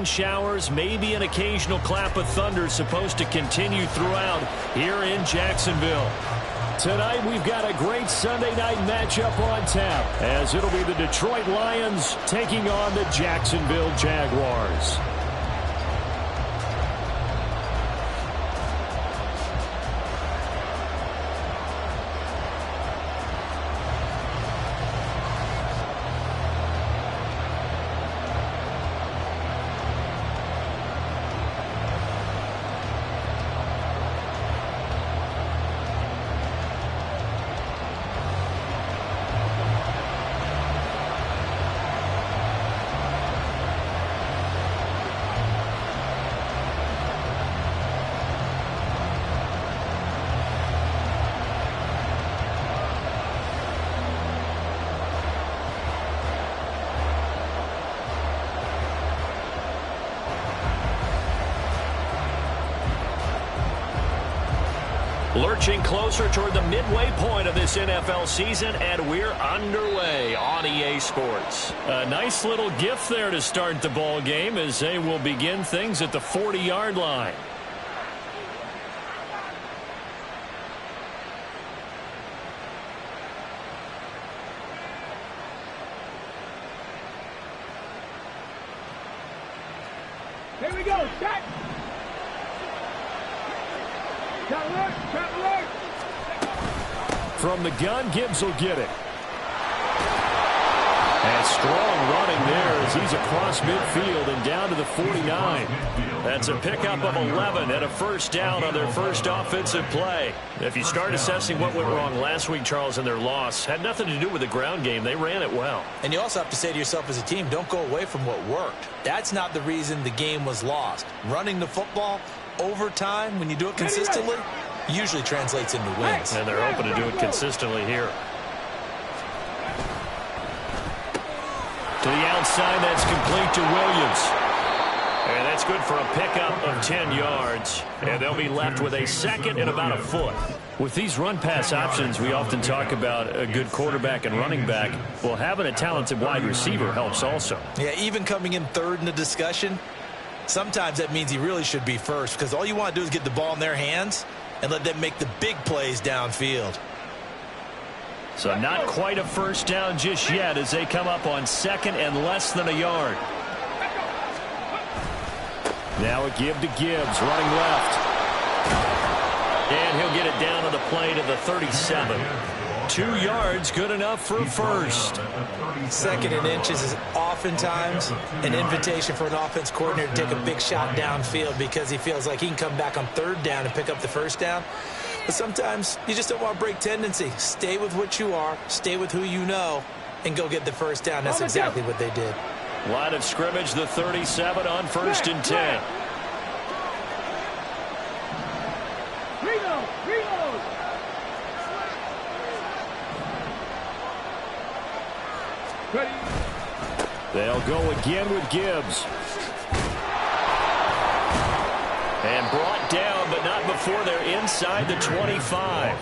Showers, maybe an occasional clap of thunder supposed to continue throughout here in Jacksonville. Tonight we've got a great Sunday night matchup on tap as it'll be the Detroit Lions taking on the Jacksonville Jaguars. Lurching closer toward the midway point of this NFL season, and we're underway on EA Sports. A nice little gift there to start the ball game as they will begin things at the 40-yard line. Here we go, set! From the gun, Gibbs will get it. And strong running there as he's across midfield and down to the 49. That's a pickup of 11 and a first down on their first offensive play. If you start assessing what went wrong last week, Charles, in their loss, had nothing to do with the ground game. They ran it well. And you also have to say to yourself as a team, don't go away from what worked. That's not the reason the game was lost. Running the football over time, when you do it consistently, usually translates into wins. And they're hoping to do it consistently here. To the outside, that's complete to Williams. And that's good for a pickup of 10 yards. And they'll be left with a second and about a foot. With these run-pass options, we often talk about a good quarterback and running back. Well, having a talented wide receiver helps also. Yeah, even coming in third in the discussion, sometimes that means he really should be first because all you want to do is get the ball in their hands and let them make the big plays downfield. So not quite a first down just yet as they come up on second and less than a yard. Now a give to Gibbs, running left. And he'll get it down on the play to the 37. 2 yards, good enough for a first. Second and inches is oftentimes an invitation for an offense coordinator to take a big shot downfield because he feels like he can come back on third down and pick up the first down. But sometimes you just don't want to break tendency. Stay with what you are, stay with who you know, and go get the first down. That's exactly what they did. Line of scrimmage, the 37 on first and 10. Reload! Ready. They'll go again with Gibbs. And brought down, but not before they're inside the 25.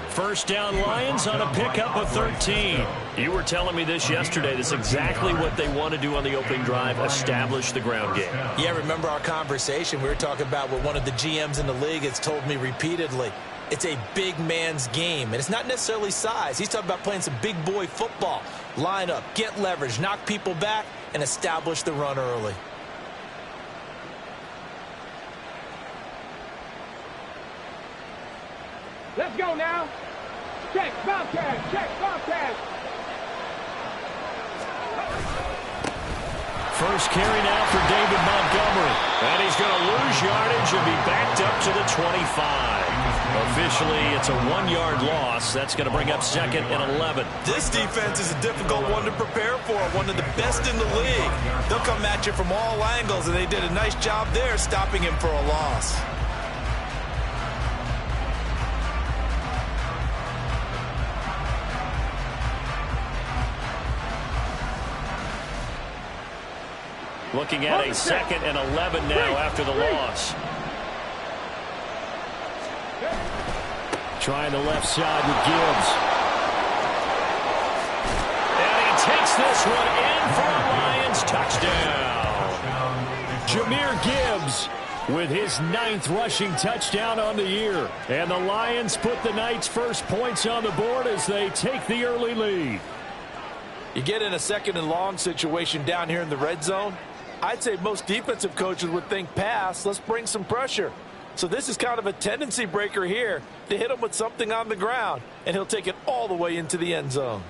First down Lions on a pickup of 13. You were telling me this yesterday. That's exactly what they want to do on the opening drive, establish the ground game. Yeah, remember our conversation? We were talking about what one of the GMs in the league has told me repeatedly. It's a big man's game, and it's not necessarily size. He's talking about playing some big boy football. Line up, get leverage, knock people back, and establish the run early. Let's go now. Check, Bobcat. First carry now for David Montgomery. And he's going to lose yardage and be backed up to the 25. Officially, it's a 1-yard loss. That's going to bring up second and 11. This defense is a difficult one to prepare for, one of the best in the league. They'll come at you from all angles, and they did a nice job there stopping him for a loss. Looking at a second and 11 now after the loss. Trying the left side with Gibbs. And he takes this one in for a Lions touchdown. Jahmyr Gibbs with his 9th rushing touchdown on the year. And the Lions put the Knights' first points on the board as they take the early lead. You get in a 2nd and long situation down here in the red zone. I'd say most defensive coaches would think pass. Let's bring some pressure. So this is kind of a tendency breaker here to hit him with something on the ground, and he'll take it all the way into the end zone.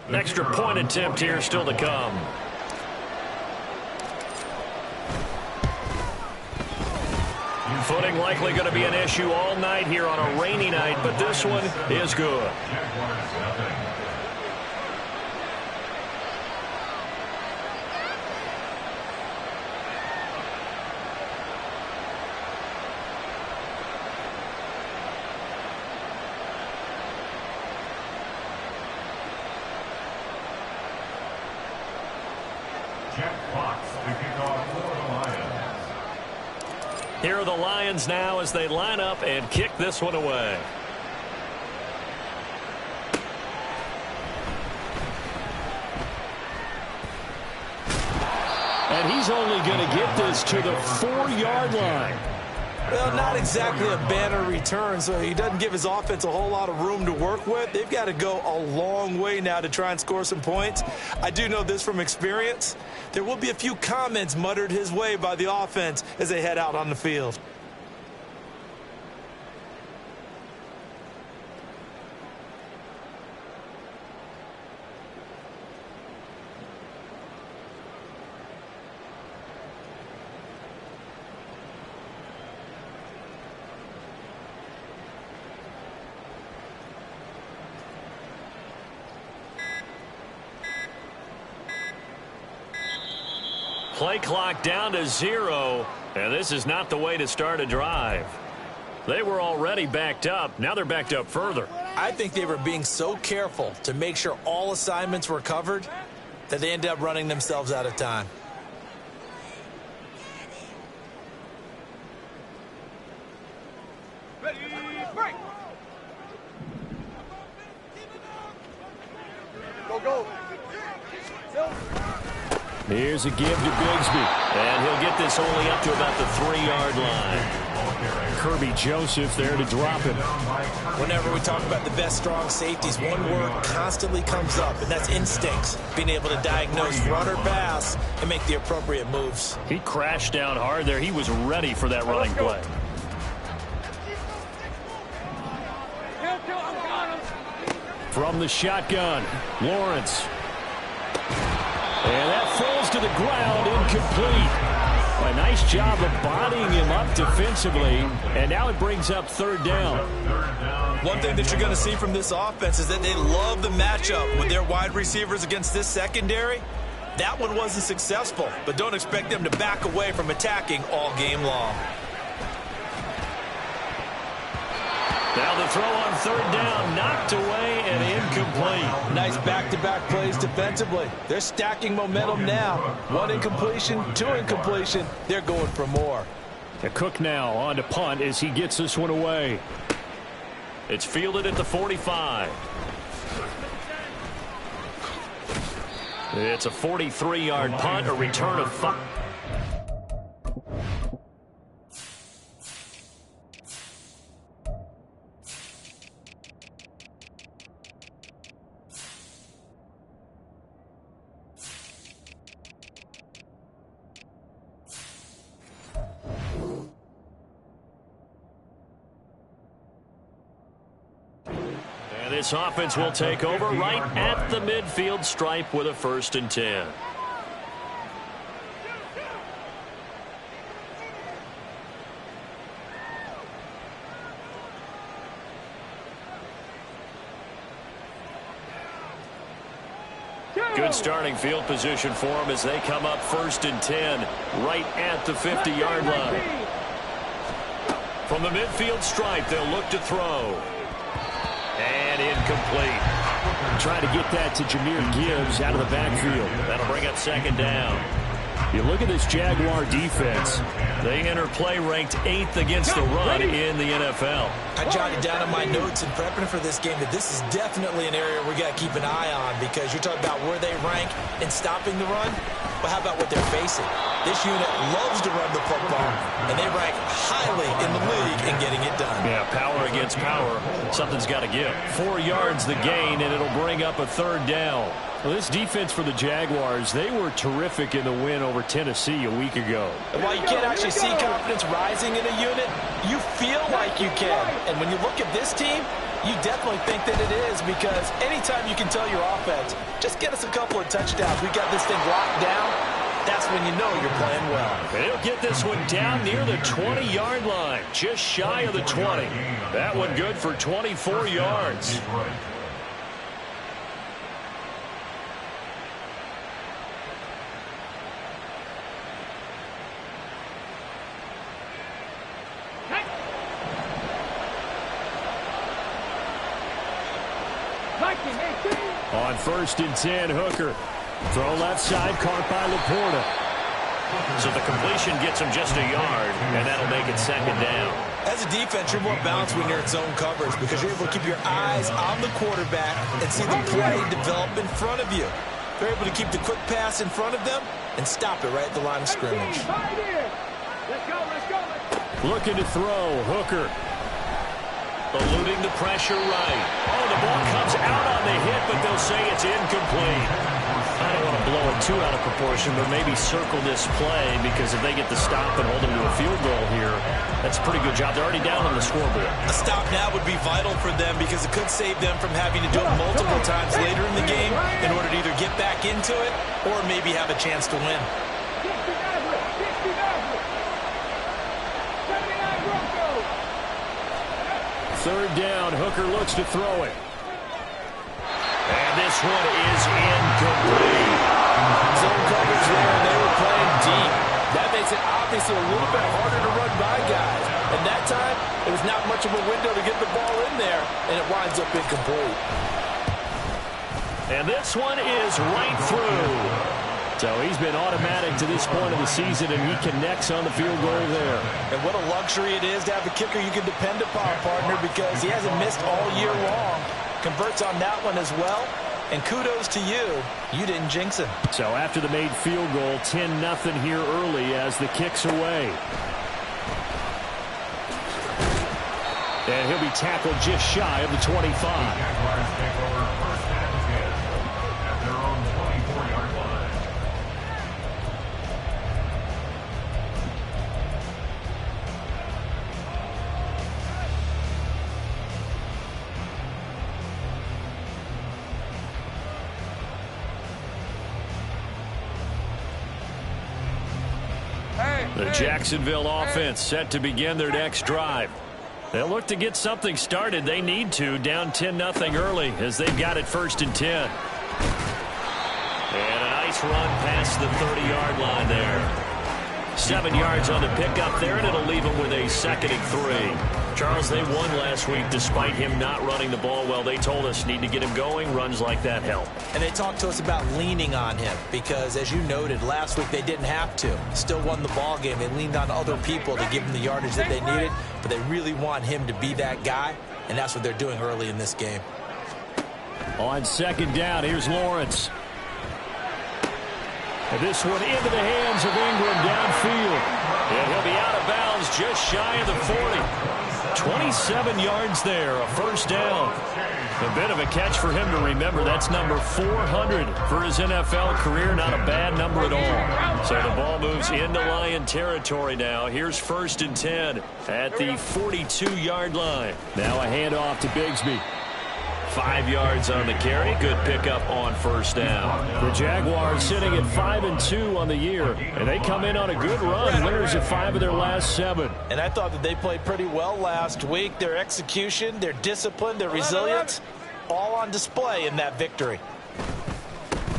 An extra point attempt here still to come. Footing likely going to be an issue all night here on a rainy night, but this one is good. Here are the Lions now as they line up and kick this one away. And he's only going to get this to the 4-yard line. Well, not exactly a banner return, so he doesn't give his offense a whole lot of room to work with. They've got to go a long way now to try and score some points. I do know this from experience. There will be a few comments muttered his way by the offense as they head out on the field. Play clock down to 0, and this is not the way to start a drive. They were already backed up. Now they're backed up further. I think they were being so careful to make sure all assignments were covered that they ended up running themselves out of time. Ready, break. Go. Here's a give to Bigsby, and he'll get this only up to about the 3-yard line. Kirby Joseph there to drop him. Whenever we talk about the best strong safeties, one word constantly comes up, and that's instincts. Being able to diagnose run or pass and make the appropriate moves. He crashed down hard there. He was ready for that running play. From the shotgun, Lawrence. And that falls to the ground, incomplete. A nice job of bodying him up defensively, and now it brings up 3rd down. One thing that you're going to see from this offense is that they love the matchup with their wide receivers against this secondary. That one wasn't successful, but don't expect them to back away from attacking all game long. Now the throw on 3rd down, knocked away and incomplete. Nice back-to-back plays defensively. They're stacking momentum now. 1 incompletion, 2 incompletion. They're going for more. Cook now on to punt as he gets this one away. It's fielded at the 45. It's a 43-yard punt, a return of 5. This offense will take over right at the midfield stripe with a 1st and 10. Good starting field position for them as they come up 1st and 10 right at the 50-yard line. From the midfield stripe, they'll look to throw. And incomplete. Trying to get that to Jahmyr Gibbs out of the backfield. That'll bring up second down. You look at this Jaguar defense. They enter play ranked 8th against the run in the NFL. I jotted down in my notes in prepping for this game that this is definitely an area we got to keep an eye on, because you're talking about where they rank in stopping the run. But how about what they're facing? This unit loves to run the football, and they rank highly in the league in getting it done. Yeah, power against power. Something's got to give. 4 yards the gain, and it'll bring up a third down. Well, this defense for the Jaguars, they were terrific in the win over Tennessee a week ago. And while you can't actually see confidence rising in a unit, you feel like you can. And when you look at this team, you definitely think that it is, because anytime you can tell your offense, just get us a couple of touchdowns, we got this thing locked down, that's when you know you're playing well. And he'll get this one down near the 20-yard line, just shy of the 20. That one good for 24 yards. On 1st and 10, Hooker. Throw left side, caught by Laporta. So the completion gets him just a yard, and that'll make it second down. As a defense, you're more balanced when you're in zone coverage, because you're able to keep your eyes on the quarterback and see the play develop in front of you. They're able to keep the quick pass in front of them and stop it right at the line of scrimmage. Looking to throw, Hooker. Eluding the pressure right. Oh, the ball comes out on the hit, but they'll say it's incomplete. I don't want to blow it too out of proportion, but maybe circle this play, because if they get the stop and hold them to a field goal here, that's a pretty good job. They're already down on the scoreboard. A stop now would be vital for them, because it could save them from having to do it multiple times later in the game in order to either get back into it or maybe have a chance to win. Third down, Hooker looks to throw it. And this one is incomplete. Zone coverage there, they were playing deep. That makes it obviously a little bit harder to run by guys. And that time, it was not much of a window to get the ball in there, and it winds up incomplete. And this one is right through. So he's been automatic to this point of the season, and he connects on the field goal there. And what a luxury it is to have a kicker you can depend upon, partner, because he hasn't missed all year long. Converts on that one as well. And kudos to you. You didn't jinx him. So after the made field goal, 10-0 here early as the kick's away. And he'll be tackled just shy of the 25. The Jacksonville offense set to begin their next drive. They'll look to get something started. They need to, down 10-0 early as they've got it 1st and 10. And a nice run past the 30-yard line there. 7 yards on the pickup there, and it'll leave them with a 2nd and 3. Charles, they won last week despite him not running the ball well. They told us need to get him going. Runs like that help. And they talked to us about leaning on him because, as you noted, last week they didn't have to. Still won the ball game. They leaned on other people to give them the yardage that they needed, but they really want him to be that guy, and that's what they're doing early in this game. On 2nd down, here's Lawrence. And this one into the hands of Ingram downfield. And he'll be out of bounds just shy of the 40. 27 yards there, a 1st down. A bit of a catch for him to remember. That's number 400 for his NFL career. Not a bad number at all. So the ball moves into Lion territory now. Here's 1st and 10 at the 42-yard line. Now a handoff to Bigsby. 5 yards on the carry. Good pickup on 1st down. The Jaguars sitting at 5-2 on the year, and they come in on a good run. Winners of 5 of their last 7. And I thought that they played pretty well last week. Their execution, their discipline, their resilience, all on display in that victory.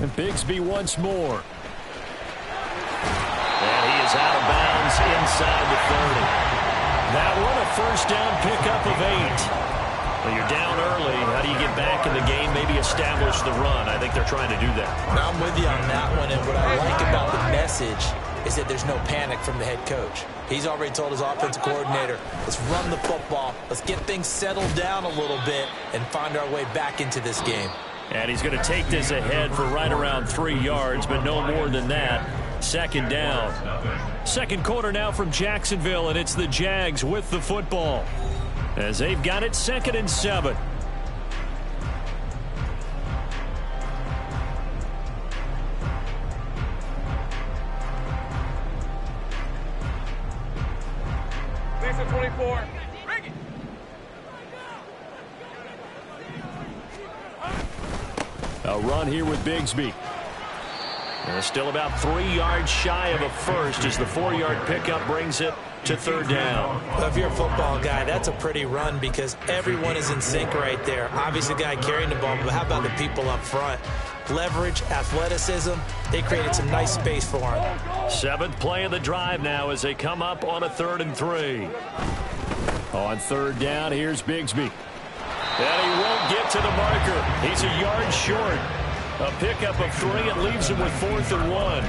And Bigsby once more. And he is out of bounds inside the 30. That one a 1st down pickup of 8. Well, you're down early. How do you get back in the game, maybe establish the run? I think they're trying to do that. I'm with you on that one, and what I like about the message is that there's no panic from the head coach. He's already told his offensive coordinator, let's run the football, let's get things settled down a little bit and find our way back into this game. And he's going to take this ahead for right around 3 yards, but no more than that. Second down. Second quarter now from Jacksonville, and it's the Jags with the football as they've got it 2nd and 7. Mason 24. Bring it. A run here with Bigsby. And still about 3 yards shy of a first as the 4-yard pickup brings it to 3rd down. Well, if you're a football guy, that's a pretty run because everyone is in sync right there. Obviously, the guy carrying the ball, but how about the people up front? Leverage, athleticism, they created some nice space for him. 7th play of the drive now as they come up on a 3rd and 3. On 3rd down, here's Bigsby. And he won't get to the marker. He's a yard short. A pickup of 3. It leaves him with 4th and 1.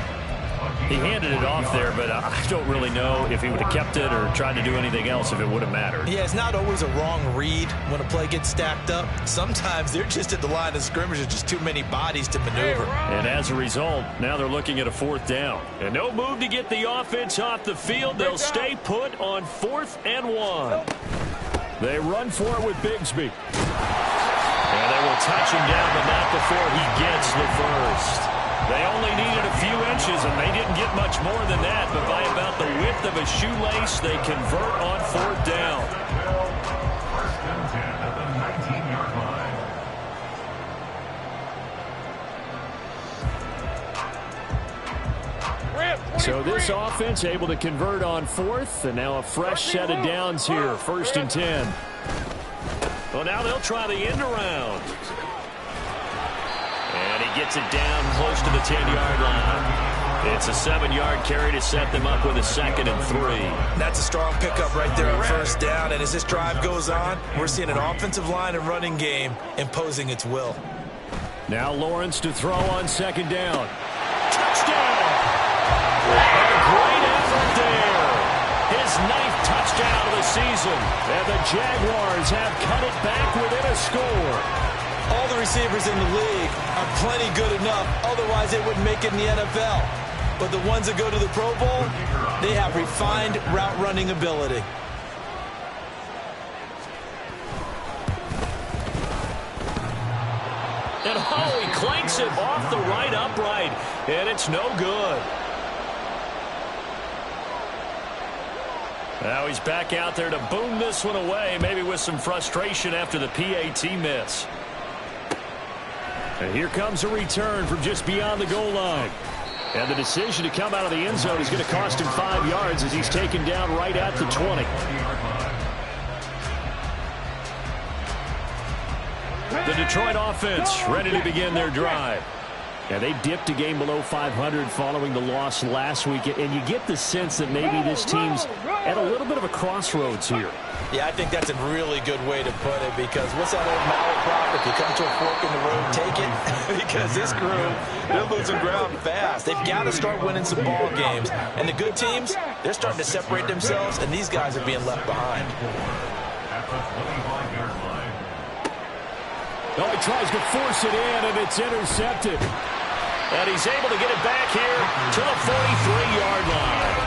He handed it off there, but I don't really know if he would have kept it or tried to do anything else if it would have mattered. Yeah, it's not always a wrong read when a play gets stacked up. Sometimes they're just at the line of scrimmage. There's just too many bodies to maneuver. And as a result, now they're looking at a 4th down. And no move to get the offense off the field. They'll stay put on 4th and 1. They run for it with Bigsby. And they will touch him down, but not before he gets the first. They only needed a few inches, and they didn't get much more than that. But by about the width of a shoelace, they convert on 4th down. So this offense able to convert on 4th, and now a fresh set of downs here. 1st and 10. Well, now they'll try the end around. And he gets it down close to the 10-yard line. It's a 7-yard carry to set them up with a 2nd and 3. That's a strong pickup right there on 1st down. And as this drive goes on, we're seeing an offensive line and running game imposing its will. Now Lawrence to throw on 2nd down. Touchdown! A great effort there. His 9th touchdown of the season. And the Jaguars have cut it back within a score. All the receivers in the league are plenty good enough. Otherwise, they wouldn't make it in the NFL. But the ones that go to the Pro Bowl, they have refined route running ability. And he clanks it off the right upright. And it's no good. Now he's back out there to boom this one away, maybe with some frustration after the PAT miss. And here comes a return from just beyond the goal line. And the decision to come out of the end zone is going to cost him 5 yards as he's taken down right at the 20. The Detroit offense ready to begin their drive. Yeah, they dipped a game below 500 following the loss last week, and you get the sense that maybe this team's at a little bit of a crossroads here. Yeah, I think that's a really good way to put it because what's that old malaprop? If you come to a fork in the road, take it. Because this crew, they're losing ground fast. They've got to start winning some ball games. And the good teams, they're starting to separate themselves, and these guys are being left behind. Oh, he tries to force it in, and it's intercepted. And he's able to get it back here to the 43-yard line.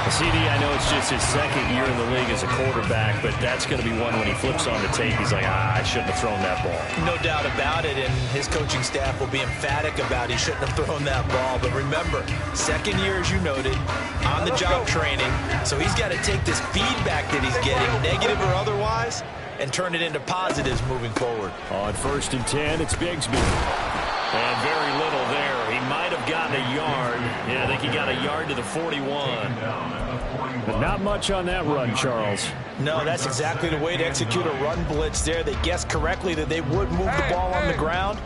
CD, I know it's just his 2nd year in the league as a quarterback, but that's going to be one when he flips on the tape. He's like, I shouldn't have thrown that ball. No doubt about it, and his coaching staff will be emphatic about he shouldn't have thrown that ball. But remember, 2nd year, as you noted, on-the-job training. So he's got to take this feedback that he's getting, negative or otherwise, and turn it into positives moving forward. On 1st and 10, it's Bigsby. And very little there. He might have gotten a yard. Yeah, I think he got a yard to the 41. But not much on that run, Charles. No, that's exactly the way to execute a run blitz there. They guessed correctly that they would move the ball on the ground,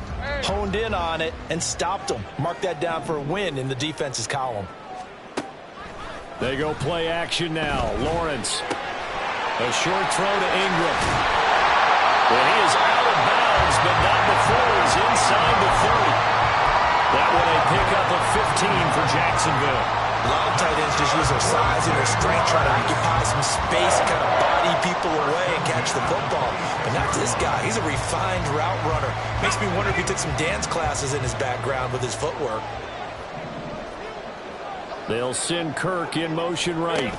honed in on it, and stopped them. Mark that down for a win in the defense's column. They go play action now. Lawrence. A short throw to Ingram. And he is out of bounds, but not before he's inside the 30. That one a pickup of 15 for Jacksonville. A lot of tight ends just use their size and their strength, trying to occupy some space, kind of body people away and catch the football. But not this guy. He's a refined route runner. Makes me wonder if he took some dance classes in his background with his footwork. They'll send Kirk in motion right.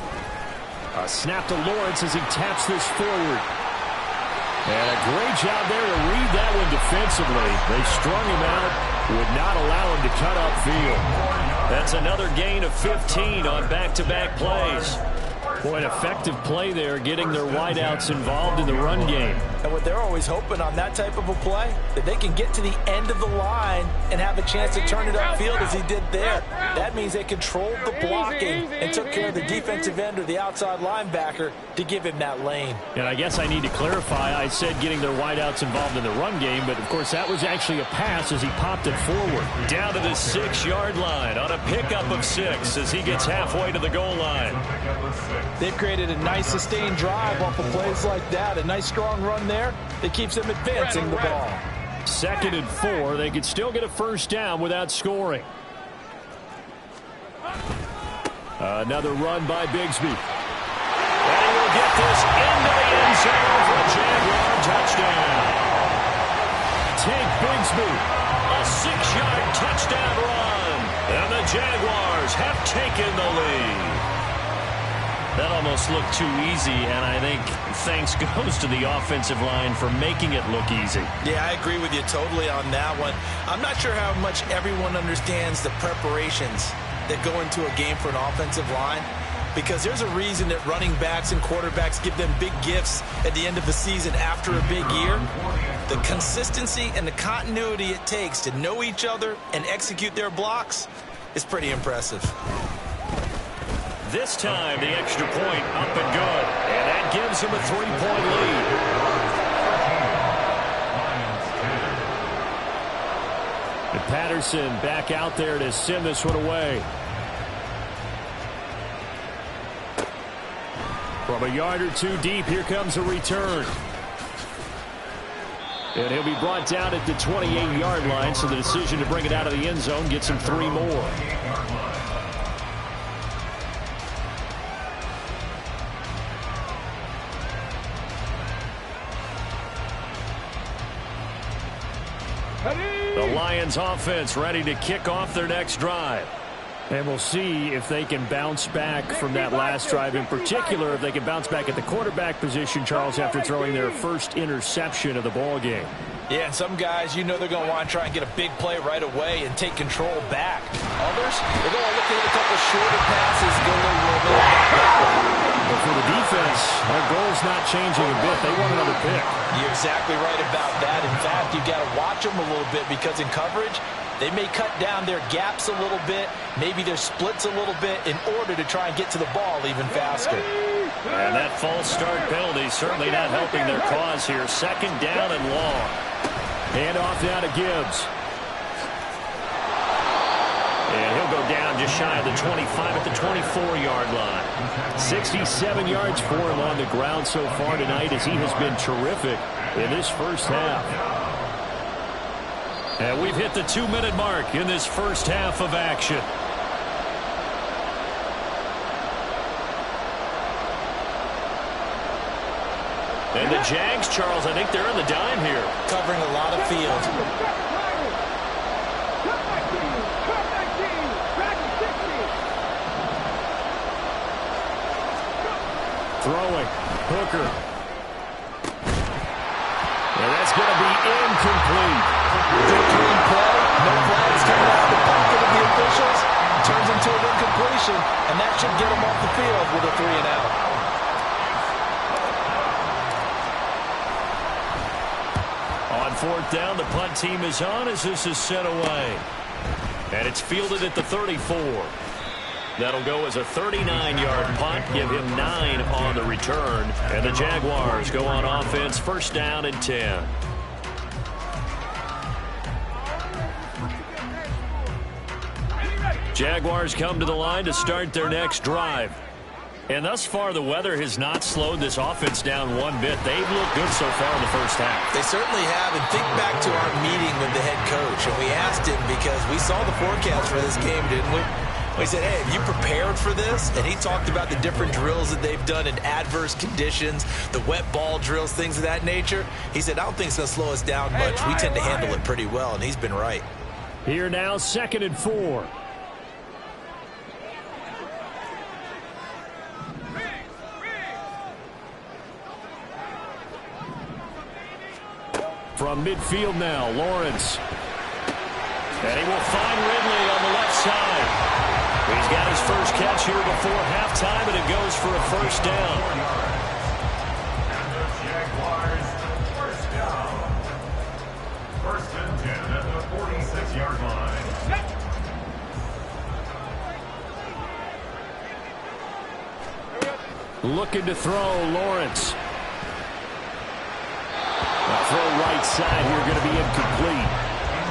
A snap to Lawrence as he taps this forward. And a great job there to read that one defensively. They strung him out, would not allow him to cut upfield. That's another gain of 15 on back-to-back plays. Boy, an effective play there, getting their wideouts involved in the run game. And what they're always hoping on that type of a play, that they can get to the end of the line and have a chance to turn it upfield as he did there. That means they controlled the blocking and took care of the defensive end or the outside linebacker to give him that lane. And I guess I need to clarify, I said getting their wideouts involved in the run game, but of course that was actually a pass as he popped it forward. Down to the 6-yard line on a pickup of 6 as he gets halfway to the goal line. They've created a nice sustained drive off of plays like that. A nice strong run there that keeps them advancing the ball. 2nd and 4. They could still get a first down without scoring. Another run by Bigsby. And he will get this into the end zone for a Jaguar touchdown. Tank Bigsby, a 6-yard touchdown run. And the Jaguars have taken the lead. That almost looked too easy, and I think thanks goes to the offensive line for making it look easy. Yeah, I agree with you totally on that one. I'm not sure how much everyone understands the preparations that go into a game for an offensive line, because there's a reason that running backs and quarterbacks give them big gifts at the end of the season after a big year. The consistency and the continuity it takes to know each other and execute their blocks is pretty impressive. This time, the extra point up and good. And that gives him a 3-point lead. And Patterson back out there to send this one away. From a yard or two deep, here comes a return. And he'll be brought down at the 28-yard line, so the decision to bring it out of the end zone gets him 3 more. The Lions offense ready to kick off their next drive. And we'll see if they can bounce back from that last drive. In particular, if they can bounce back at the quarterback position, Charles, after throwing their first interception of the ball game. Yeah, and some guys, you know they're going to want to try and get a big play right away and take control back. Others, they're going to look at a couple shorter passes, go a little bit. But for the defense, their goal's not changing a bit. They want another pick. You're exactly right about that. In fact, you've got to watch them a little bit, because in coverage, they may cut down their gaps a little bit, maybe their splits a little bit, in order to try and get to the ball even faster. And that false start penalty certainly not helping their cause here. 2nd down and long. Hand off now to Gibbs. And he'll go down just shy of the 25 at the 24-yard line. 67 yards for him on the ground so far tonight, as he has been terrific in this first half. And we've hit the 2-minute mark in this first half of action. And the Jags, Charles, I think they're in the dime here. Covering a lot of field. Throwing. Hooker. And that's going to be incomplete. Good clean play. No flags coming out of the pocket of the officials. Turns into an incompletion, and that should get them off the field with a 3-and-out. On 4th down, the punt team is on as this is sent away. And it's fielded at the 34. That'll go as a 39-yard punt, give him 9 on the return. And the Jaguars go on offense, 1st down and 10. Jaguars come to the line to start their next drive. And thus far, the weather has not slowed this offense down one bit. They've looked good so far in the first half. They certainly have. And think back to our meeting with the head coach. And we asked him because we saw the forecast for this game, didn't we? We said, hey, have you prepared for this? And he talked about the different drills that they've done in adverse conditions, the wet ball drills, things of that nature. He said, I don't think it's going to slow us down much. We tend to handle it pretty well, and he's been right. Here now, 2nd and 4. From midfield now, Lawrence. And he will find Ridley on the left side. He's got his first catch here before halftime, and it goes for a first down. And the Jaguars, first down. 1st and 10 at the 46-yard line. Looking to throw, Lawrence. Throw right side here, going to be incomplete.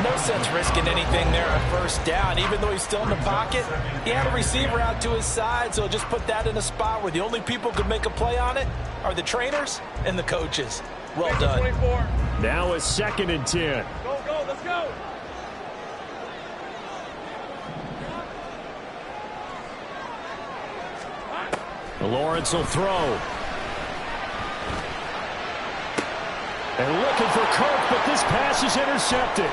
No sense risking anything there on first down. Even though he's still in the pocket, he had a receiver out to his side, so just put that in a spot where the only people who could make a play on it are the trainers and the coaches. Well done. 24. Now it's 2nd and 10. Go, let's go. Lawrence will throw. And looking for Kirk, but this pass is intercepted.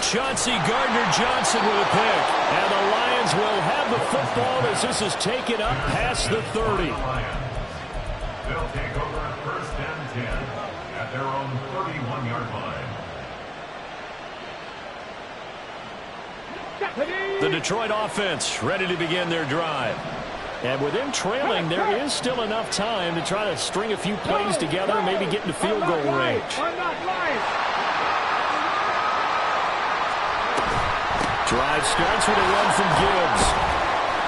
Chauncey Gardner-Johnson with a pick. And the Lions will have the football as this is taken up past the 30. They'll take over 1st and 10 at their own 31-yard line. The Detroit offense ready to begin their drive. And with them trailing, there is still enough time to try to string a few plays together and maybe get into field goal range. Drive starts with a run from Gibbs.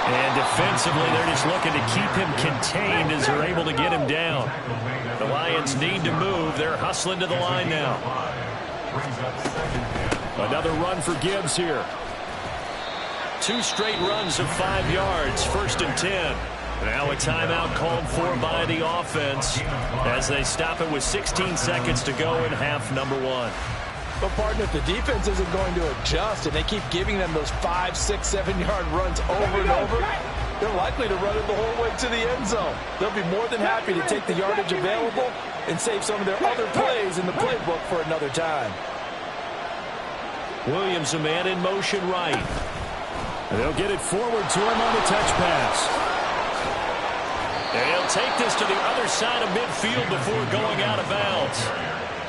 And defensively, they're just looking to keep him contained as they're able to get him down. The Lions need to move. They're hustling to the line now. Another run for Gibbs here. 2 straight runs of 5 yards, 1st and 10. Now a timeout called for by the offense as they stop it with 16 seconds to go in half number 1. But, partner, if the defense isn't going to adjust and they keep giving them those 5, 6, 7-yard runs over and over, they're likely to run it the whole way to the end zone. They'll be more than happy to take the yardage available and save some of their other plays in the playbook for another time. Williams, a man in motion right. And they'll get it forward to him on the touch pass. And he'll take this to the other side of midfield before going out of bounds.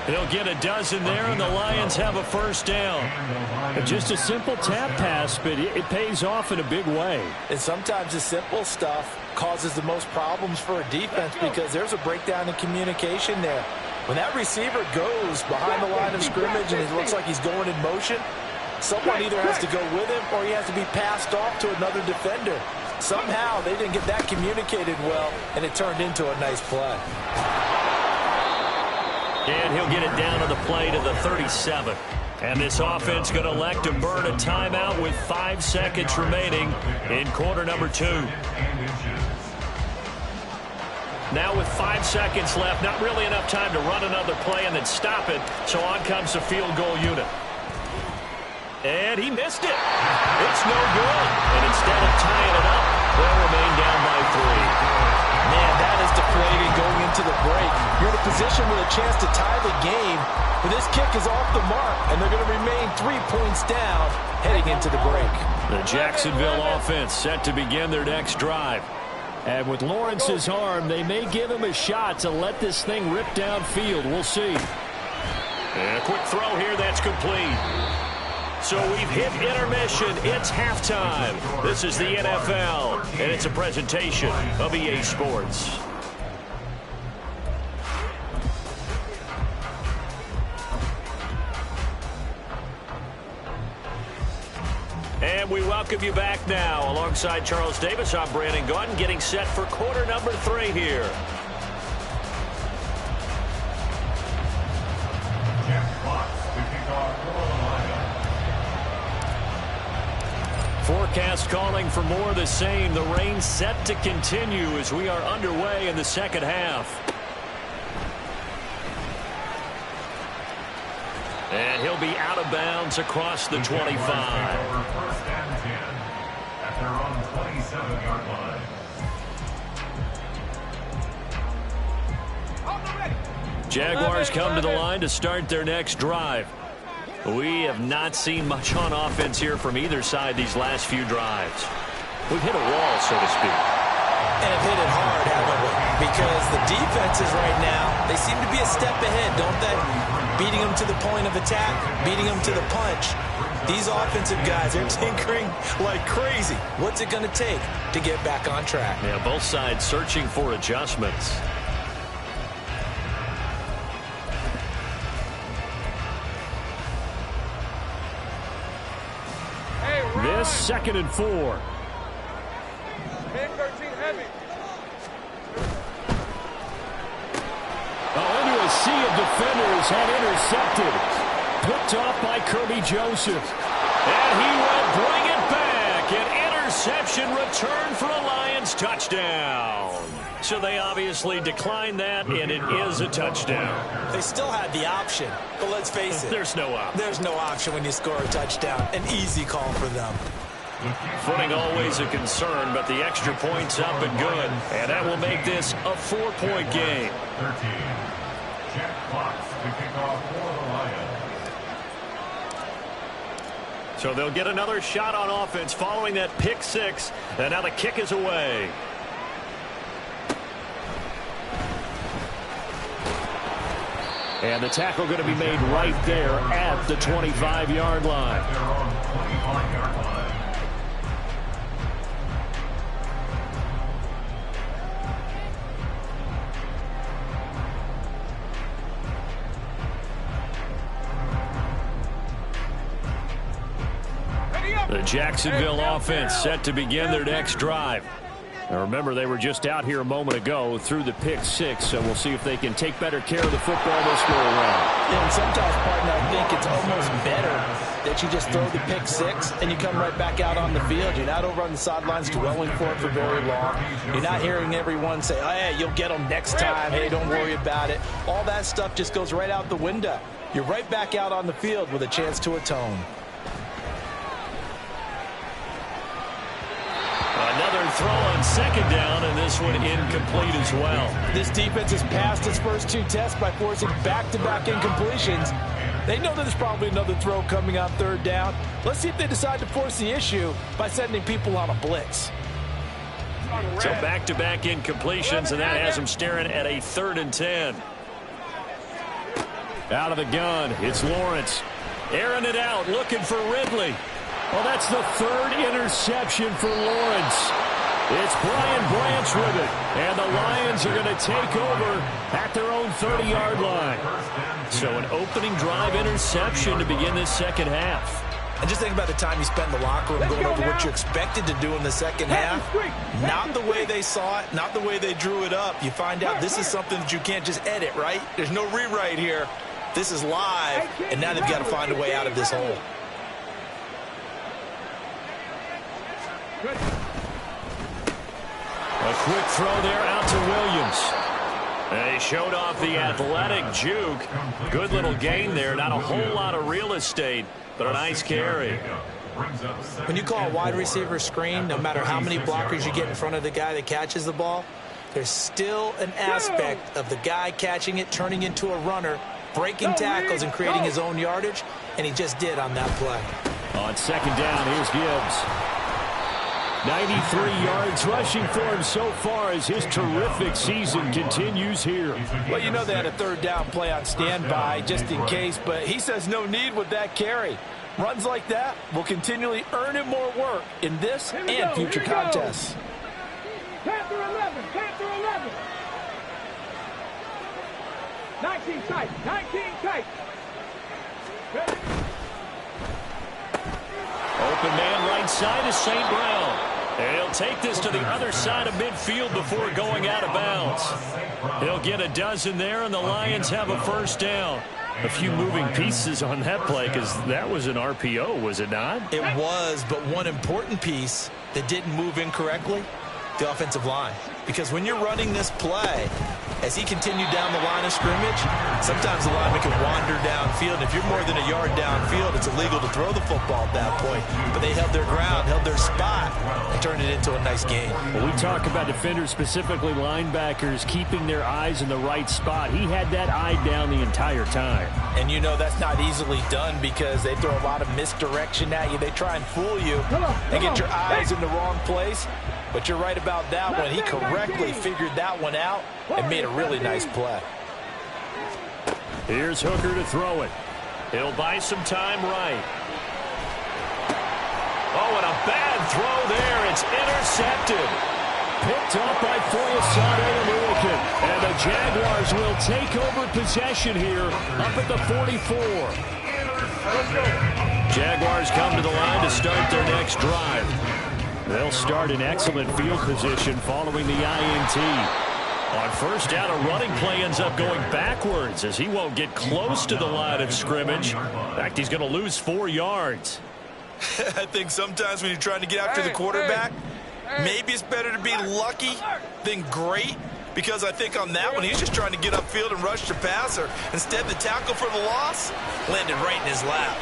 They'll get a dozen there, and the Lions have a first down. Just a simple tap pass, but it pays off in a big way. And sometimes the simple stuff causes the most problems for a defense because there's a breakdown in communication there. When that receiver goes behind the line of scrimmage and it looks like he's going in motion, someone either has to go with him or he has to be passed off to another defender. Somehow they didn't get that communicated well, and it turned into a nice play. And he'll get it down to the play to the 37. And this offense going to elect to burn a timeout with 5 seconds remaining in quarter number 2. Now with 5 seconds left, not really enough time to run another play and then stop it. So on comes the field goal unit. And he missed it. It's no good. And instead of tying it up, they'll remain down by 3. Man, that is deflating going into the break. You're in a position with a chance to tie the game, but this kick is off the mark, and they're going to remain 3 points down heading into the break. The Jacksonville offense set to begin their next drive. And with Lawrence's arm, they may give him a shot to let this thing rip downfield. We'll see. And a quick throw here, that's complete. So we've hit intermission. It's halftime. This is the NFL, and it's a presentation of EA Sports. And we welcome you back now. Alongside Charles Davis, I'm Brandon Gaudin, getting set for quarter number 3 here. Forecast calling for more of the same. The rain set to continue as we are underway in the second half. And he'll be out of bounds across the 25. First and 10 at their own 27-yard line. Jaguars come to the line to start their next drive. We have not seen much on offense here from either side these last few drives. We've hit a wall, so to speak. And have hit it hard, haven't we? Because the defenses right now, they seem to be a step ahead, don't they? Beating them to the point of attack, beating them to the punch. These offensive guys, they're tinkering like crazy. What's it going to take to get back on track? Yeah, both sides searching for adjustments. This 2nd and 4. Big 13 heavy. Into a sea of defenders and intercepted. Picked off by Kirby Joseph. And he will bring it back. An interception return for a Lions touchdown. So they obviously declined that, and it is a touchdown. They still had the option, but let's face it. There's no option. There's no option when you score a touchdown. An easy call for them. Footing always a concern, but the extra point's up and good. And that will make this a 4-point game. 13. Jack Fox to kick off for the Lions. So they'll get another shot on offense following that pick six. And now the kick is away. And the tackle going to be made right there at the 25-yard line. Their own 25-yard line. The Jacksonville offense set to begin their next drive. Now remember, they were just out here a moment ago through the pick six, so we'll see if they can take better care of the football this go around. And sometimes, partner, I think it's almost better that you just throw the pick six and you come right back out on the field. You're not over on the sidelines dwelling for it for very long. You're not hearing everyone say, oh, hey, you'll get them next time. Hey, don't worry about it. All that stuff just goes right out the window. You're right back out on the field with a chance to atone. Another throw on second down, and this one incomplete as well. This defense has passed its first two tests by forcing back-to-back incompletions. They know that there's probably another throw coming on third down. Let's see if they decide to force the issue by sending people on a blitz. So back-to-back incompletions, and that has them staring at a 3rd and 10. Out of the gun, it's Lawrence. Airing it out, looking for Ridley. Well, that's the 3rd interception for Lawrence. It's Brian Branch with it. And the Lions are going to take over at their own 30-yard line. So an opening drive interception to begin this second half. And just think about the time you spent in the locker room going over what you expected to do in the second half. Not the way they saw it, not the way they drew it up. You find out this is something that you can't just edit, right? There's no rewrite here. This is live, and now they've got to find a way out of this hole. A quick throw there out to Williams. They showed off the athletic juke. Good little gain there. Not a whole lot of real estate, but a nice carry. When you call a wide receiver screen, no matter how many blockers you get in front of the guy that catches the ball, there's still an aspect of the guy catching it, turning into a runner, breaking tackles and creating his own yardage, and he just did on that play. On second down, here's Gibbs. 93 yards rushing for him so far as his terrific season continues here. Well, you know they had a 3rd down play on standby just in case, but he says no need with that carry. Runs like that will continually earn him more work in this and future contests. Panther 11, Panther 11. 19 tight, 19 tight. Open man right side is St. Brown. And he'll take this to the other side of midfield before going out of bounds. He'll get a dozen there, and the Lions have a 1st down. A few moving pieces on that play because that was an RPO, was it not? It was, but one important piece that didn't move incorrectly, the offensive line. Because when you're running this play, as he continued down the line of scrimmage, sometimes the lineman can wander downfield. And if you're more than a yard downfield, it's illegal to throw the football at that point. But they held their ground, held their spot, and turned it into a nice game. Well, we talk about defenders, specifically linebackers, keeping their eyes in the right spot. He had that eye down the entire time. And you know that's not easily done because they throw a lot of misdirection at you. They try and fool you and get your eyes in the wrong place. But you're right about that one. He correctly figured that one out and made a really nice play. Here's Hooker to throw it. He'll buy some time right. Oh, and a bad throw there. It's intercepted. Picked up by Foyesade Oluokun. And the Jaguars will take over possession here up at the 44. Jaguars come to the line to start their next drive. They'll start in excellent field position following the INT. On first down, a running play ends up going backwards as he won't get close to the line of scrimmage. In fact, he's going to lose 4 yards. I think sometimes when you're trying to get after the quarterback, maybe it's better to be lucky than great. Because I think on that one, he's just trying to get upfield and rush the passer. Instead, the tackle for the loss landed right in his lap.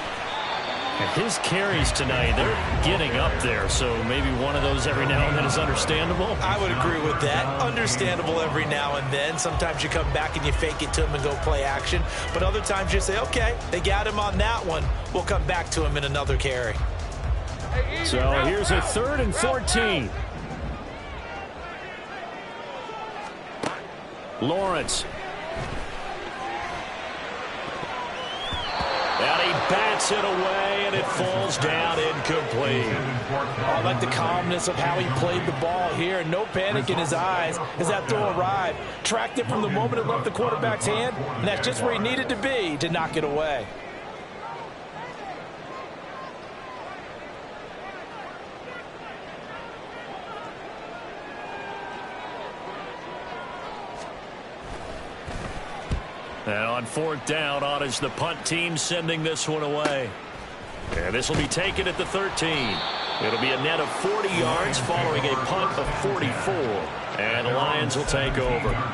And his carries tonight, they're getting up there, so maybe one of those every now and then is understandable. I would agree with that. Understandable every now and then. Sometimes you come back and you fake it to him and go play action. But other times you say, okay, they got him on that one. We'll come back to him in another carry. So here's a 3rd and 14. Lawrence. And he bats it away, and it falls down incomplete. I like the calmness of how he played the ball here. No panic in his eyes as that throw arrived. Tracked it from the moment it left the quarterback's hand, and that's just where he needed to be to knock it away. Now on 4th down, on is the punt team sending this one away. And this will be taken at the 13. It'll be a net of 40 yards following a punt of 44. And the Lions will take over.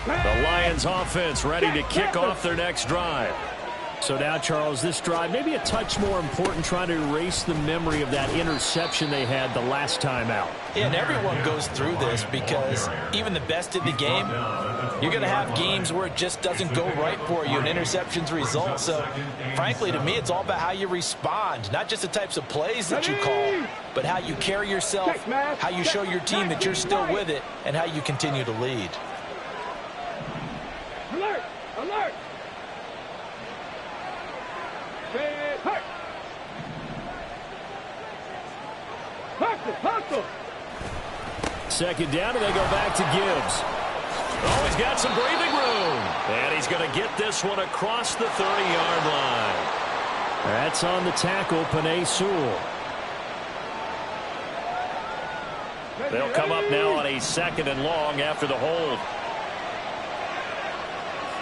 The Lions offense ready to kick off their next drive. So now, Charles, this drive maybe a touch more important, trying to erase the memory of that interception they had the last time out. Yeah, and everyone goes through this because even the best in the game, you're going to have games where it just doesn't go right for you and interceptions result. So, frankly, to me, it's all about how you respond, not just the types of plays that you call, but how you carry yourself, how you show your team that you're still with it, and how you continue to lead. Alert! Alert! Hurt! Hustle! Hustle! 2nd down, and they go back to Gibbs. Oh, he's got some breathing room. And he's going to get this one across the 30-yard line. That's on the tackle, Penei Sewell. They'll come up now on a 2nd and long after the hold.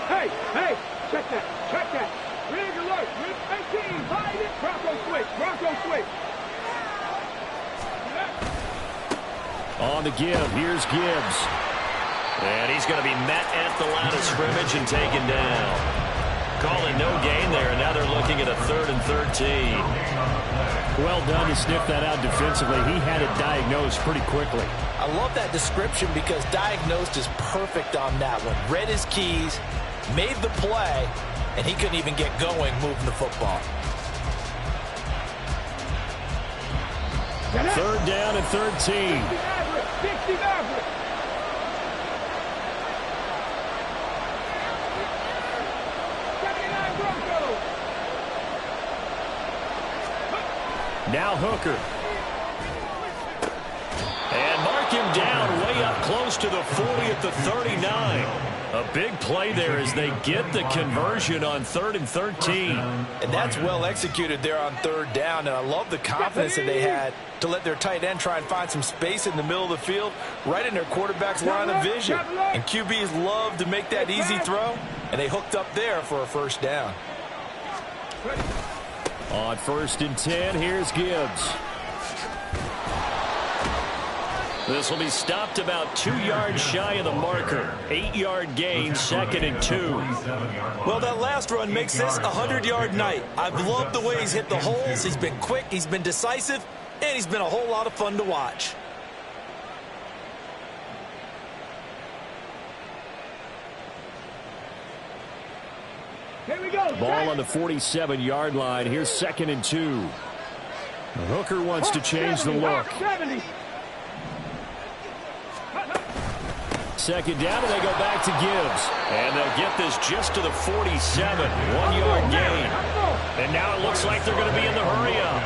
Hey! Hey! Check that! Check that! Rig alert! Rig 18! Hide it! Bronco switch! Bronco switch! On the give, here's Gibbs. And he's going to be met at the line of scrimmage and taken down. Calling no gain there, and now they're looking at a 3rd and 13. Well done to sniff that out defensively. He had it diagnosed pretty quickly. I love that description because diagnosed is perfect on that one. Read his keys, made the play, and he couldn't even get going moving the football. 3rd down and 13. 60 Maverick! Now Hooker. And mark him down way up close goes to the 40 at the 39. A big play there as they get the conversion on 3rd and 13. And that's well executed there on 3rd down. And I love the confidence that they had to let their tight end try and find some space in the middle of the field, right in their quarterback's line of vision. And QBs love to make that easy throw, and they hooked up there for a 1st down. On 1st and 10, here's Gibbs. This will be stopped about 2 yards shy of the marker. 8-yard gain, 2nd and 2. Well, that last run makes this a 100-yard night. I've loved the way he's hit the holes. He's been quick, he's been decisive, and he's been a whole lot of fun to watch. Here we go. Ball on the 47-yard line. Here's 2nd and 2. Hooker wants to change the look. 2nd down, and they go back to Gibbs. And they'll get this just to the 47. 1-yard gain. And now it looks like they're going to be in the hurry-up.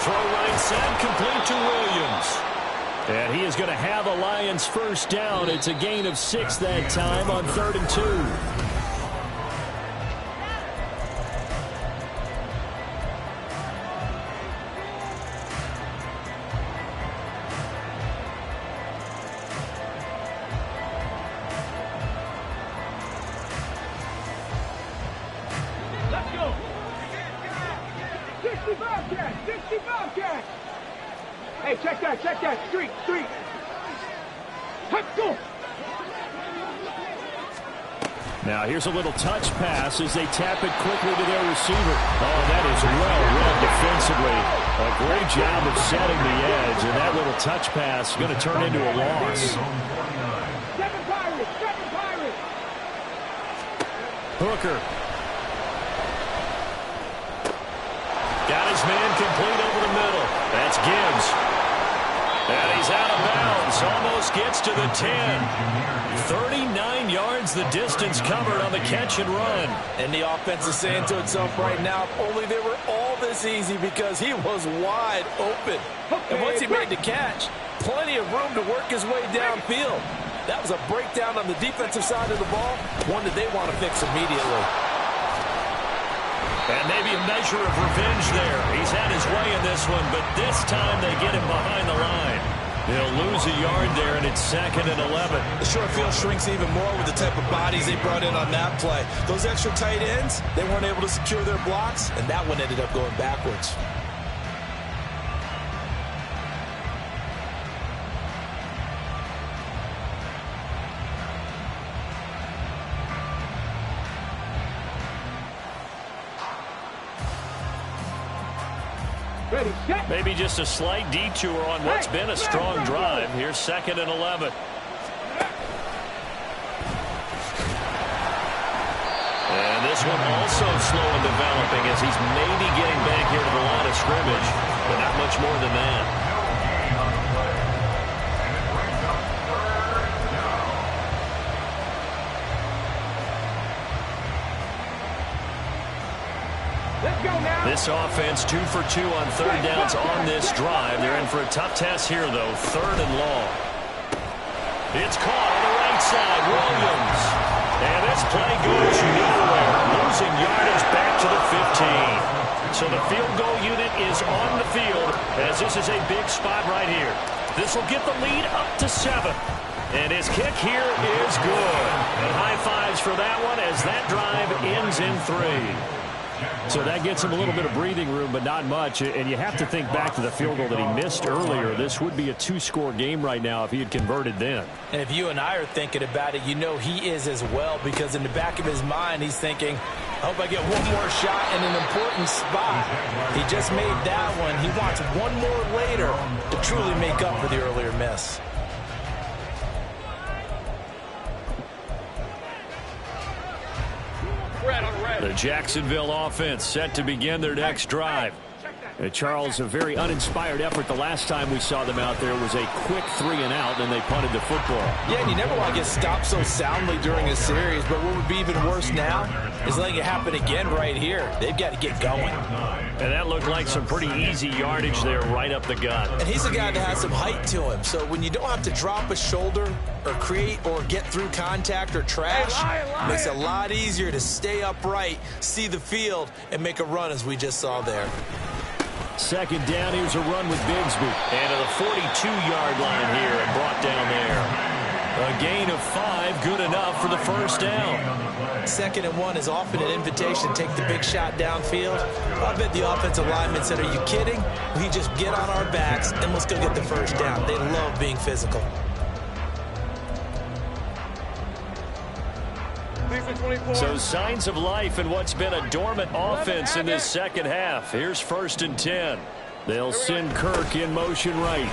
Throw right side, complete to Williams. And he is going to have a Lions 1st down. It's a gain of 6 that time on 3rd and 2. Hey, check that. Street. Let's go. Now here's a little touch pass as they tap it quickly to their receiver. Oh, that is well read defensively. A great job of setting the edge, and that little touch pass is going to turn into a loss. Seven Pirates. Hooker. Got his man complete over the middle. That's Gibbs. And he's out of bounds. Almost gets to the 10. 39 yards the distance covered on the catch and run. And the offense is saying to itself right now, if only they were all this easy, because he was wide open. And once he made the catch, plenty of room to work his way downfield. That was a breakdown on the defensive side of the ball, one that they want to fix immediately. And maybe a measure of revenge there. He's had his way in this one, but this time they get him behind the line. They'll lose a yard there, and it's 2nd and 11. The short field shrinks even more with the type of bodies they brought in on that play. Those extra tight ends, they weren't able to secure their blocks, and that one ended up going backwards. Ready, set. Maybe just a slight detour on what's been a strong drive. Here's 2nd and 11. And this one also slow in developing as he's maybe getting back here to the line of scrimmage, but not much more than that. This offense 2 for 2 on 3rd downs on this drive. They're in for a tough test here, though. 3rd and long. It's caught on the right side. Williams. And this play goes nowhere. Losing yardage back to the 15. So the field goal unit is on the field as this is a big spot right here. This will get the lead up to 7. And his kick here is good. And high fives for that one as that drive ends in 3. So that gets him a little bit of breathing room, but not much. And you have to think back to the field goal that he missed earlier. This would be a 2-score game right now if he had converted then. And if you and I are thinking about it, you know he is as well, because in the back of his mind, he's thinking, I hope I get one more shot in an important spot. He just made that one. He wants one more later to truly make up for the earlier miss. The Jacksonville offense set to begin their next drive. Charles, a very uninspired effort. The last time we saw them out there was a quick 3-and-out, and they punted the football. Yeah, and you never want to get stopped so soundly during a series, but what would be even worse now is letting it happen again right here. They've got to get going. And that looked like some pretty easy yardage there right up the gut. And he's a guy that has some height to him, so when you don't have to drop a shoulder or create or get through contact or trash, it makes it a lot easier to stay upright, see the field, and make a run as we just saw there. Second down, here's a run with Bigsby. And to the 42-yard line here and brought down there. A gain of 5, good enough for the first down. 2nd and 1 is often an invitation to take the big shot downfield. I bet the offensive lineman said, are you kidding? We just get on our backs and let's go get the first down. They love being physical. So signs of life in what's been a dormant offense in this second half. Here's 1st and 10. They'll send Kirk in motion right.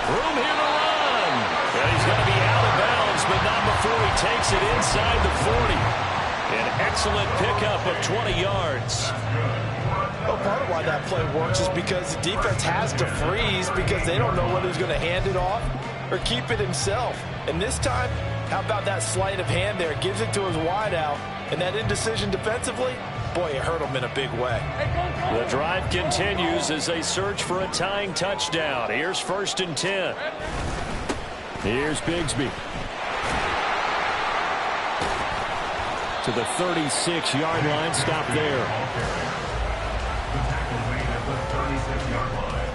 Room here to run. And he's going to be out of bounds, but not before he takes it inside the 40. An excellent pickup of 20 yards. Well, part of why that play works is because the defense has to freeze because they don't know whether he's going to hand it off or keep it himself. And this time, how about that sleight of hand there? Gives it to his wideout. And that indecision defensively, boy, it hurt him in a big way. The drive continues as they search for a tying touchdown. Here's 1st and 10. Here's Bigsby. To the 36-yard line. Stop there. The tackle made at the 36-yard line.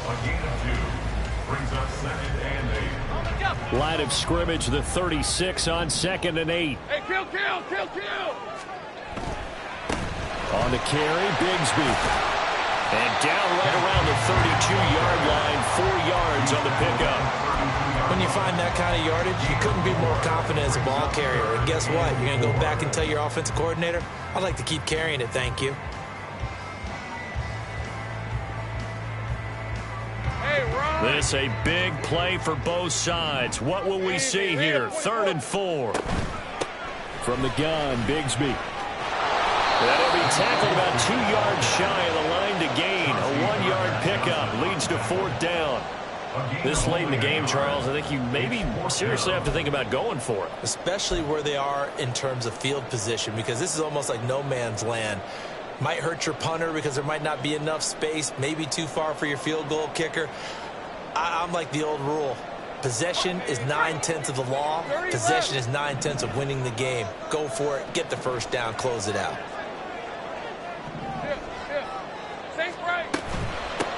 A gain of 2 brings up 2nd and 8. Line of scrimmage, the 36 on 2nd and 8. Hey, kill! On the carry, Bigsby. And down right around the 32-yard line, 4 yards on the pickup. When you find that kind of yardage, you couldn't be more confident as a ball carrier. And guess what? You're going to go back and tell your offensive coordinator, I'd like to keep carrying it, thank you. This a big play for both sides. What will we see here? 3rd and 4. From the gun, Bigsby. That'll be tackled about 2 yards shy of the line to gain. A 1-yard pickup leads to 4th down. This late in the game, Charles, I think you maybe seriously have to think about going for it. Especially where they are in terms of field position, because this is almost like no man's land. Might hurt your punter because there might not be enough space, maybe too far for your field goal kicker. I'm like the old rule. Possession is 9/10 of the law. Possession is 9/10 of winning the game. Go for it. Get the first down. Close it out.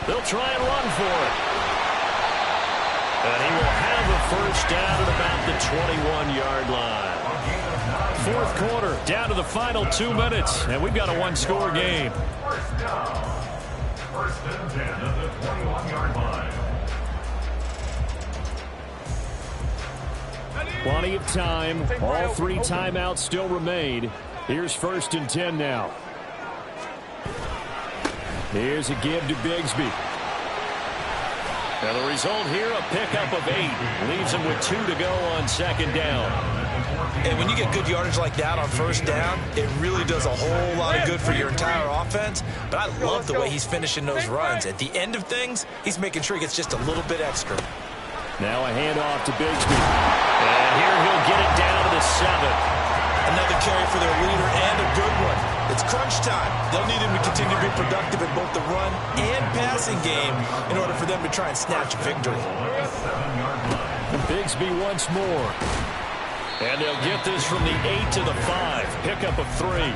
They'll try and run for it. And he will have a first down at about the 21-yard line. 4th quarter, down to the final 2 minutes, and we've got a 1-score game. First down. 1st and 10 at the 21-yard line. Plenty of time. All 3 timeouts still remain. Here's 1st and 10 now. Here's a give to Bigsby. And the result here, a pickup of 8. Leaves him with 2 to go on 2nd down. And when you get good yardage like that on 1st down, it really does a whole lot of good for your entire offense. But I love the way he's finishing those runs. At the end of things, he's making sure he gets just a little bit extra. Now a handoff to Bigsby. And here he'll get it down to the 7. Another carry for their leader and a good one. It's crunch time. They'll need him to continue to be productive in both the run and passing game in order for them to try and snatch a victory. Bigsby once more. And they'll get this from the 8 to the 5. Pickup of 3.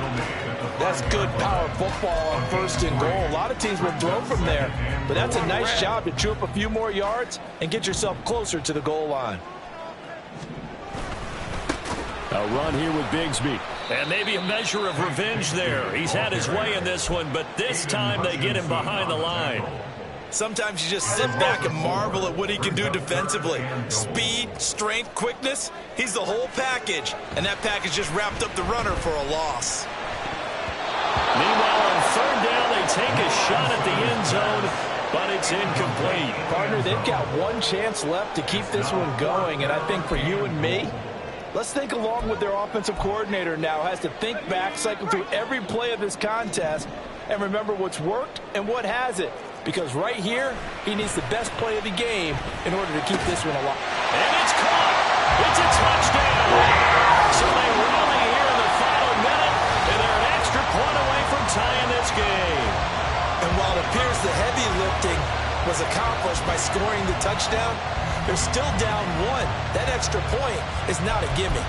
That's good power football on 1st and goal. A lot of teams will throw from there, but that's a nice job to chew up a few more yards and get yourself closer to the goal line. A run here with Bigsby. And maybe a measure of revenge there. He's had his way in this one, but this time they get him behind the line. Sometimes you just sit back and marvel at what he can do defensively. Speed, strength, quickness, he's the whole package. And that package just wrapped up the runner for a loss. Meanwhile, on 3rd down, they take a shot at the end zone, but it's incomplete. Partner, they've got one chance left to keep this one going, and I think for you and me, Let's think along with their offensive coordinator now. Has to think back, cycle through every play of this contest, and remember what's worked and what hasn't. Because right here, he needs the best play of the game in order to keep this one alive. And it's caught. It's a touchdown. So they rally here in the final minute, and they're an extra point away from tying this game. And while it appears the heavy lifting was accomplished by scoring the touchdown, they're still down one. That extra point is not a gimme.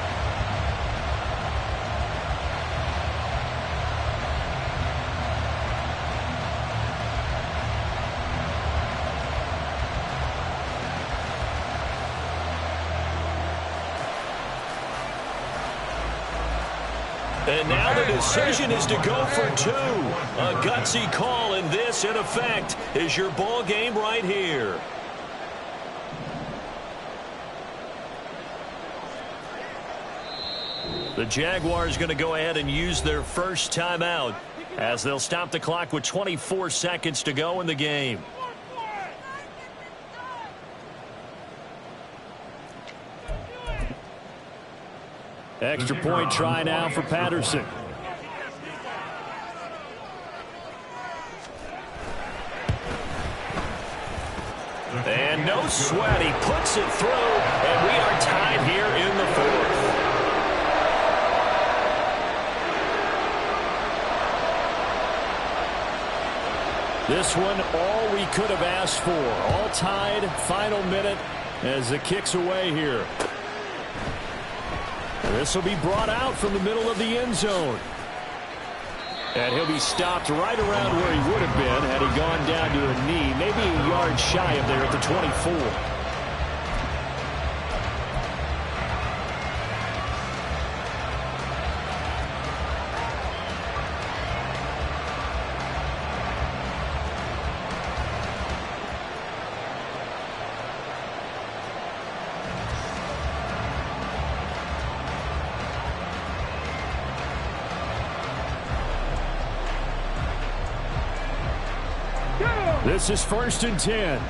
And now the decision is to go for two. A gutsy call, and this, in effect, is your ball game right here. The Jaguars going to go ahead and use their first timeout as they'll stop the clock with 24 seconds to go in the game. Extra point try now for Patterson. And no sweat. He puts it through, and we are tied here in the fourth. This one, all we could have asked for. All tied, final minute as it kicks away here. This will be brought out from the middle of the end zone. And he'll be stopped right around where he would have been had he gone down to a knee, maybe a yard shy of there at the 24. This is 1st and 10.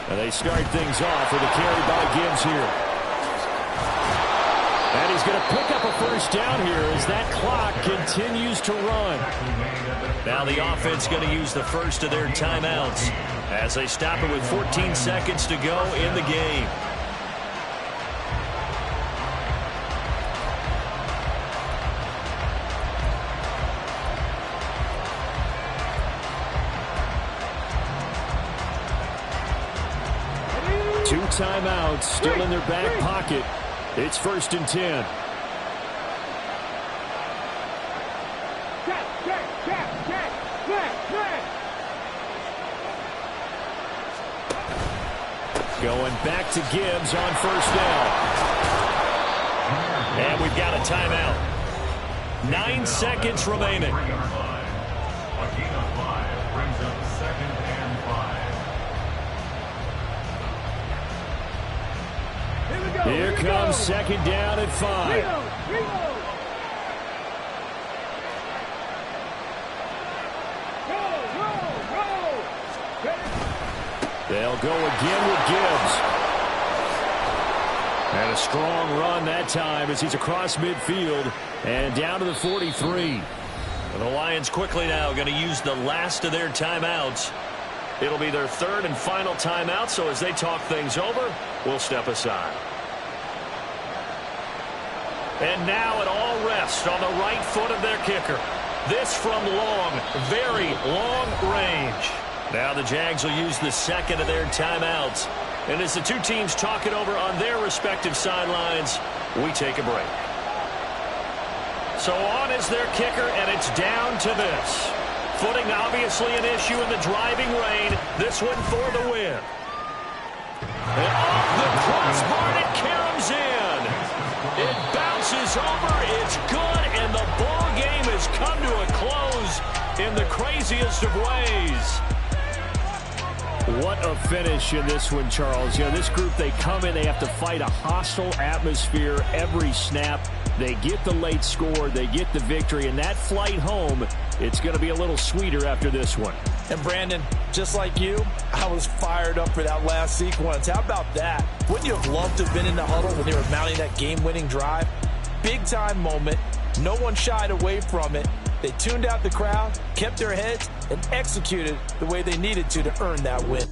And they start things off with a carry by Gibbs here. And he's going to pick up a first down here as that clock continues to run. Now the offense going to use the first of their timeouts as they stop it with 14 seconds to go in the game. Two timeouts still in their back pocket. It's 1st and 10. Going back to Gibbs on 1st down. And we've got a timeout. 9 seconds remaining. A gain of 5 brings up 2nd and 5. Here comes 2nd down at 5. They'll go again with Gibbs. And a strong run that time as he's across midfield and down to the 43. And the Lions quickly now going to use the last of their timeouts. It'll be their 3rd and final timeout, so as they talk things over, we'll step aside. And now it all rests on the right foot of their kicker. This from long, very long range. Now the Jags will use the 2nd of their timeouts. And as the two teams talk it over on their respective sidelines, we take a break. So on is their kicker, and it's down to this. Footing obviously an issue in the driving rain. This one for the win. And off the crossbar it caroms in. It bounces over. It's good, and the ball game has come to a close in the craziest of ways. What a finish in this one, Charles. You know, this group, they come in, they have to fight a hostile atmosphere every snap. They get the late score, they get the victory, and that flight home, it's going to be a little sweeter after this one. And Brandon, just like you, I was fired up for that last sequence. How about that? Wouldn't you have loved to have been in the huddle when they were mounting that game-winning drive? Big-time moment. No one shied away from it. They tuned out the crowd, kept their heads, and executed the way they needed to earn that win.